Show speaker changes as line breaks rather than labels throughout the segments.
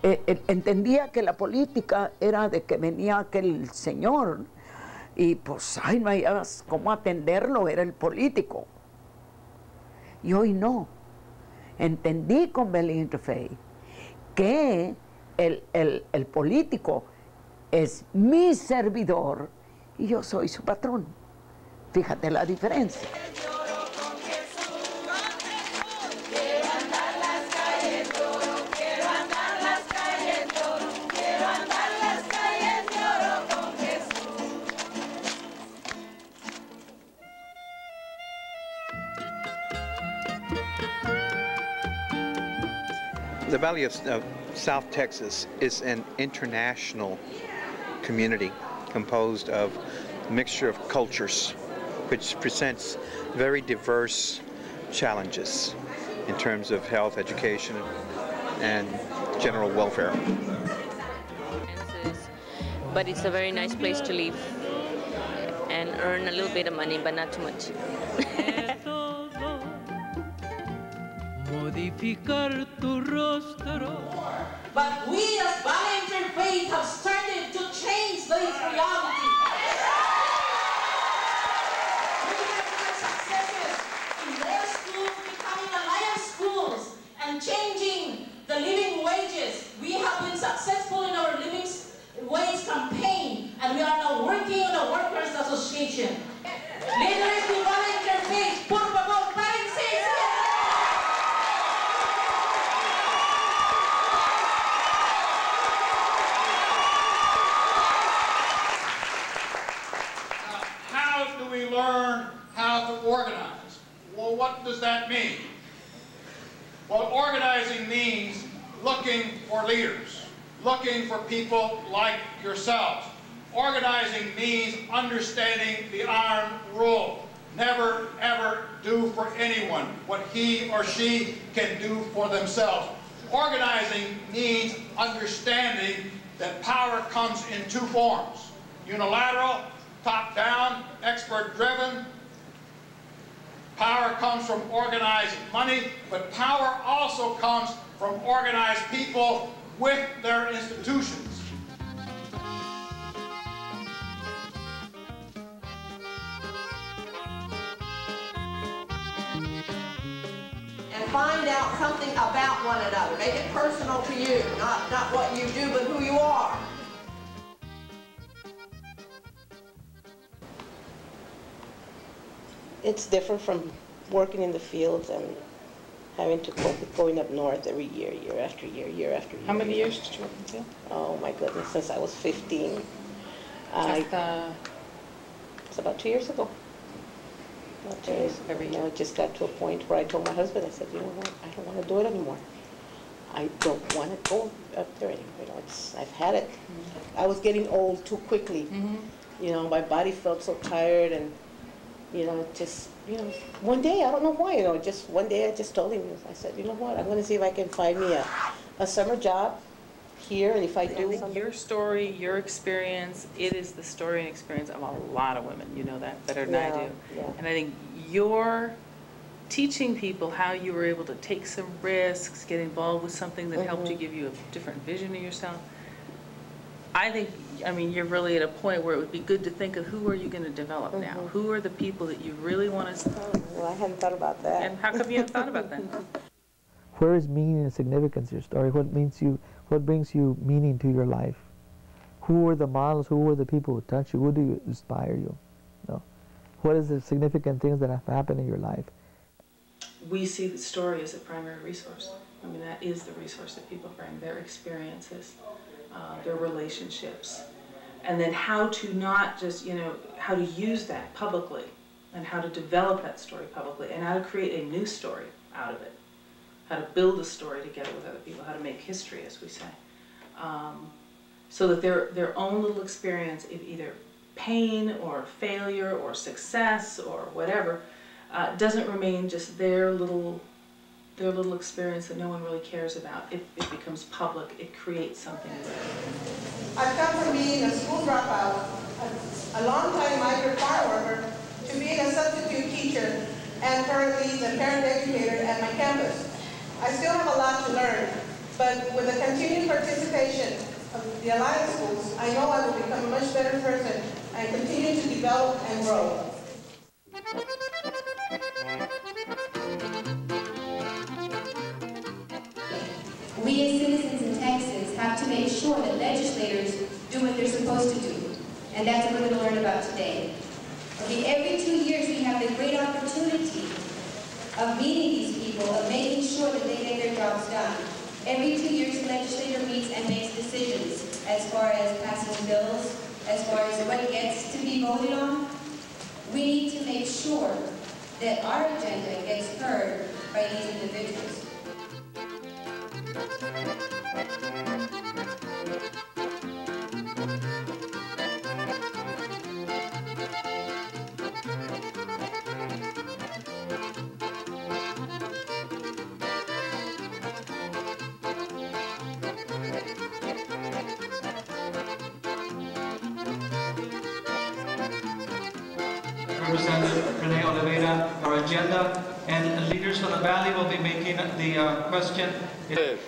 entendía que la política era de que venía aquel señor y pues, ay, no había cómo atenderlo, era el político. Y hoy no. Entendí con Valley Interfaith que el político es mi servidor y yo soy su patrón. Fíjate la diferencia.
The Valley of South Texas is an international community composed of a mixture of cultures, which presents very diverse challenges in terms of health, education, and general welfare.
But it's a very nice place to live and earn a little bit of money, but not too much.
But we as Valley Interfaith have started to change this reality. We have had successes in more schools becoming alliance schools and changing the living wages. We have been successful in our living wage campaign, and we are now working on a workers' association. Leaders in Valley Interfaith, por favor, párense.
Learn how to organize. Well, what does that mean? Well, organizing means looking for leaders, looking for people like yourselves. Organizing means understanding the iron rule. Never, ever do for anyone what he or she can do for themselves. Organizing means understanding that power comes in two forms: unilateral, top-down, expert-driven. Power comes from organized money, but power also comes from organized people with their institutions.
And find out something about one another. Make it personal to you, not what you do, but who you are.
It's different from working in the fields and having to cope with going up north every year, year after year, year after year.
How many years did you work in the field?
Oh my goodness, since I was 15. It's about 2 years ago. About 2 years ago. You know, it just got to a point where I told my husband, I said, you know what, I don't want to do it anymore. I don't want to go up there anymore. You know, I've had it. I was getting old too quickly. You know, my body felt so tired, and you know, just, you know, one day, I don't know why, you know, just one day I just told him, I said, you know what, I'm going to see if I can find me a summer job here, and if I do
something. Your story, your experience, it is the story and experience of a lot of women, you know that better than I do.
Yeah.
And I think you're teaching people how you were able to take some risks, get involved with something that helped you give you a different vision of yourself. I think, I mean, you're really at a point where it would be good to think of who are you going to develop now? Who are the people that you really want to...
Well, I hadn't thought about that.
And how come you haven't thought about that?
Where is meaning and significance in your story? What brings you meaning to your life? Who are the models? Who are the people who touch you? Who do you inspire you? No. What is the significant things that have happened in your life?
We see the story as a primary resource. I mean, that is the resource that people bring, their experiences. Their relationships, and then how to not just, you know, how to use that publicly, and how to develop that story publicly, and how to create a new story out of it, how to build a story together with other people, how to make history, as we say, so that their own little experience of either pain or failure or success or whatever doesn't remain just their little experience that no one really cares about. If it becomes public, it creates something new.
I've come from being a school dropout, a long-time migrant farm worker, to being a substitute teacher and currently the parent educator at my campus. I still have a lot to learn, but with the continued participation of the Alliance Schools, I know I will become a much better person and continue to develop and grow.
We as citizens in Texas have to make sure that legislators do what they're supposed to do. And that's what we're going to learn about today. Okay, every 2 years we have the great opportunity of meeting these people, of making sure that they get their jobs done. Every 2 years the legislator meets and makes decisions as far as passing bills, as far as what gets to be voted on. We need to make sure that our agenda gets heard by these individuals.
Representative Renee Oliveira, our agenda, and leaders from the Valley will be making the question.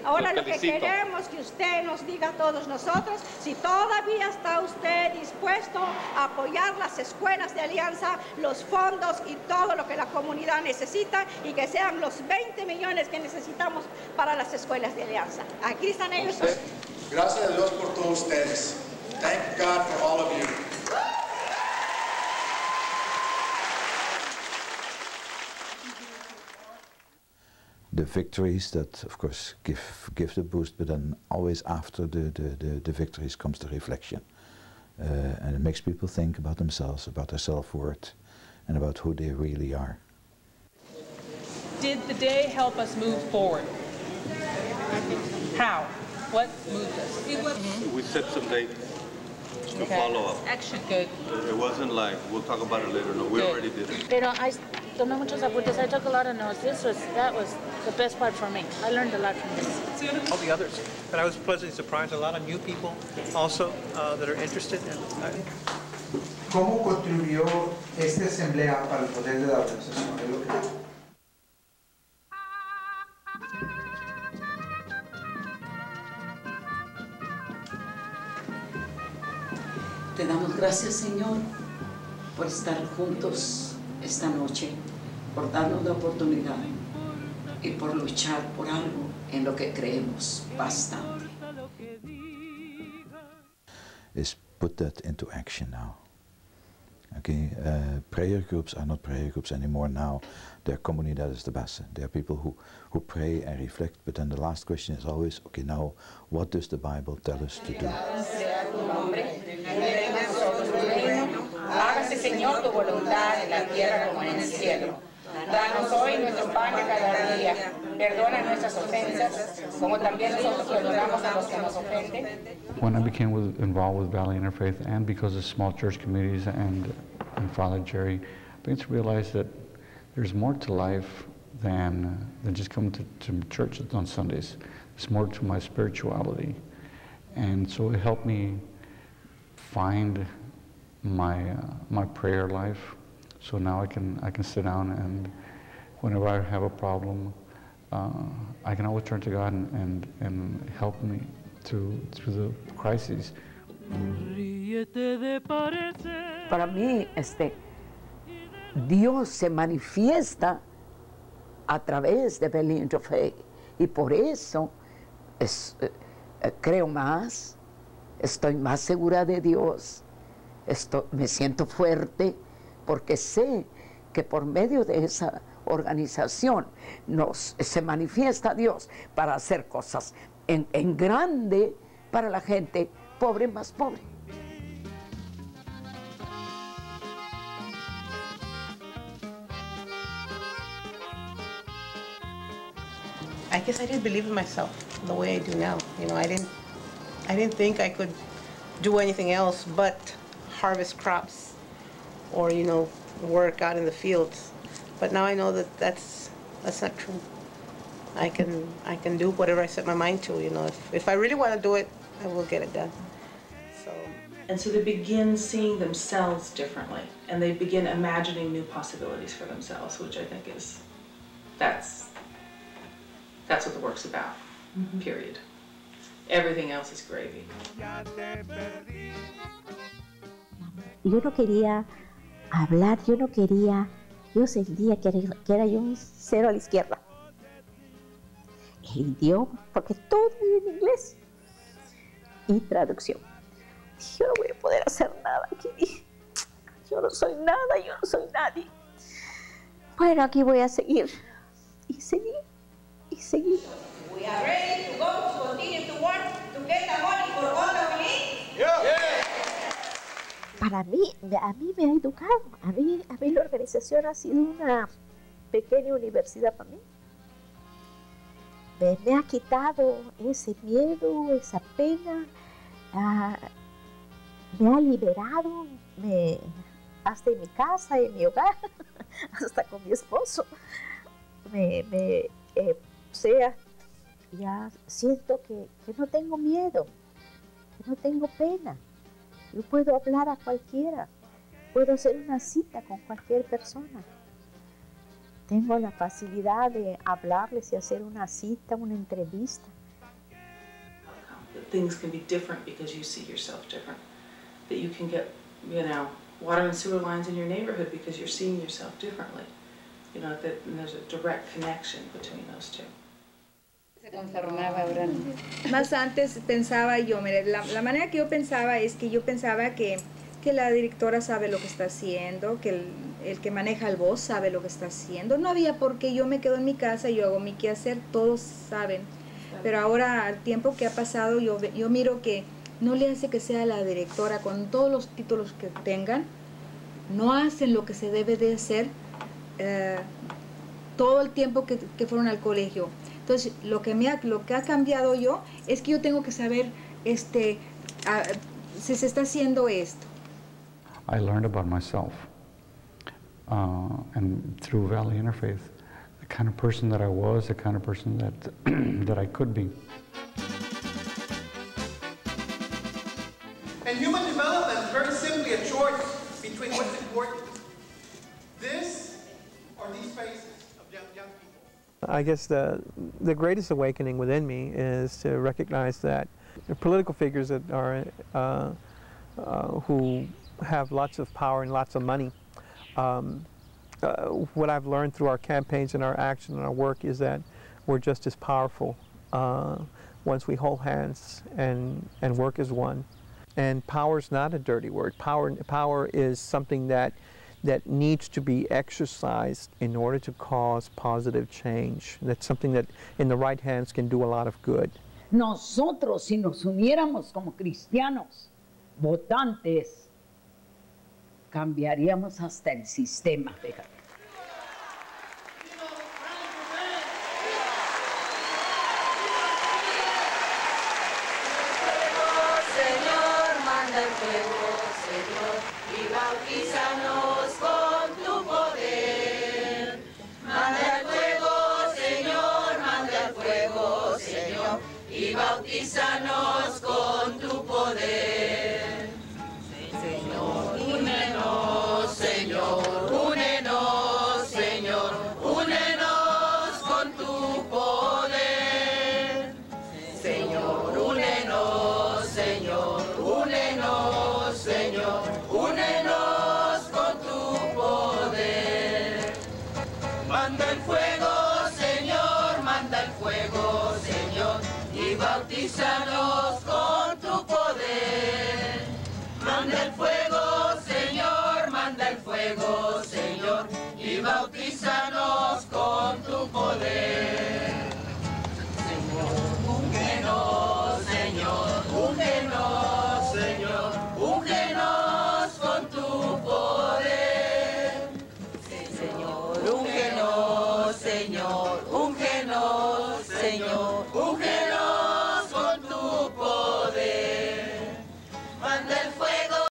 Ahora lo que queremos que usted nos diga a todos nosotros, si todavía está usted dispuesto a apoyar las escuelas de Alianza, los fondos y todo lo que la comunidad necesita y que sean los 20 millones que necesitamos para las escuelas de Alianza. Aquí están ellos.
Gracias a Dios por todos ustedes. Thank God for all of you.
The victories that, of course, give the boost, but then always after the victories comes the reflection. And it makes people think about themselves, about their self-worth, and about who they really are.
Did the day help us move forward? How? What moved us?
We set some dates to follow up.
Action. Good.
It wasn't like, we'll talk about it later. No, we already did it.
Pero I tomé muchos apuntes. I took a lot of notes. That was the best part for me. I learned a lot from this.
All the others. But I was pleasantly surprised. A lot of new people also that are interested in it.
¿Cómo contribuyó esta asamblea para el poder de la organización?
Te damos gracias, Señor, por estar juntos esta noche, por darnos la oportunidad y por luchar por algo en lo que creemos bastante.
Is put that into action now. Okay, prayer groups are not prayer groups anymore now. They're comunidades de base. They are people who pray and reflect, but then the last question is always, okay, now what does the Bible tell us to do?
Hágase, Señor, tu voluntad en la tierra como en el cielo. Danos hoy nuestro pan de cada día. Perdona nuestras ofensas, como también nosotros perdonamos a los que nos ofenden.
When I became involved with Valley Interfaith, and because of small church communities and Father Jerry, I began to realize that there's more to life than just coming to church on Sundays. There's more to my spirituality. And so it helped me find my prayer life. So now I can sit down, and whenever I have a problem, I can always turn to God and help me through the crises.
Para mí, Dios se manifiesta a través de Valley Interfaith, y por eso creo más, estoy más segura de Dios, me siento fuerte, porque sé que por medio de esa organización se manifiesta Dios para hacer cosas en grande para la gente pobre más pobre.
I guess I didn't believe in myself the way I do now. You know, I didn't think I could do anything else but harvest crops or, you know, work out in the fields. But now I know that that's not true. I can do whatever I set my mind to, you know. If I really want to do it, I will get it done.
And so they begin seeing themselves differently, and they begin imagining new possibilities for themselves, which I think is, that's what the work's about, period. Everything else is gravy.
Yo no quería hablar, yo sentía que era yo un cero a la izquierda. El idioma, porque todo era en inglés. Y traducción. Yo no voy a poder hacer nada aquí. Yo no soy nada, yo no soy nadie. Bueno, aquí voy a seguir. Y seguir. Y seguir.
We are ready to go to continue to work to get the money for all that we need.
Para mí, a mí me ha educado. A mí la organización ha sido una pequeña universidad para mí. Me ha quitado ese miedo, esa pena. Me ha liberado, hasta en mi casa, en mi hogar, hasta con mi esposo. Ya siento que no tengo miedo, que no tengo pena. Yo puedo hablar a cualquiera, puedo hacer una cita con cualquier persona. Tengo la facilidad de hablarles y hacer una cita, una entrevista.
Things can be different because you see yourself different. That you can get, water and sewer lines in your neighborhood because you're seeing yourself differently. That there's a direct connection between those two.
Más antes pensaba yo, mire, la manera que yo pensaba es que yo pensaba que la directora sabe lo que está haciendo, que el que maneja el boss sabe lo que está haciendo. No había por qué yo me quedo en mi casa, yo hago mi quehacer, todos saben. Pero ahora, al tiempo que ha pasado, yo miro que no le hace que sea la directora con todos los títulos que tengan, no hacen lo que se debe de hacer todo el tiempo que fueron al colegio. Entonces, lo que ha cambiado yo es que yo tengo que saber si se está haciendo esto.
I learned about myself, and through Valley Interfaith, the kind of person that I was, the kind of person that I could be.
And human development is very simply a choice between what's important, this or these faces of young people.
I guess the greatest awakening within me is to recognize that the political figures that are who have lots of power and lots of money. What I've learned through our campaigns and our action and our work is that we're just as powerful once we hold hands and work as one. And power is not a dirty word. Power is something that needs to be exercised in order to cause positive change. That's something that in the right hands can do a lot of good.
Nosotros, si nos uniéramos como cristianos, votantes, cambiaríamos hasta el sistema, fíjate.
Señor, manda el fuego, Señor, y bautízanos con tu poder. Manda el fuego, Señor, y bautízanos con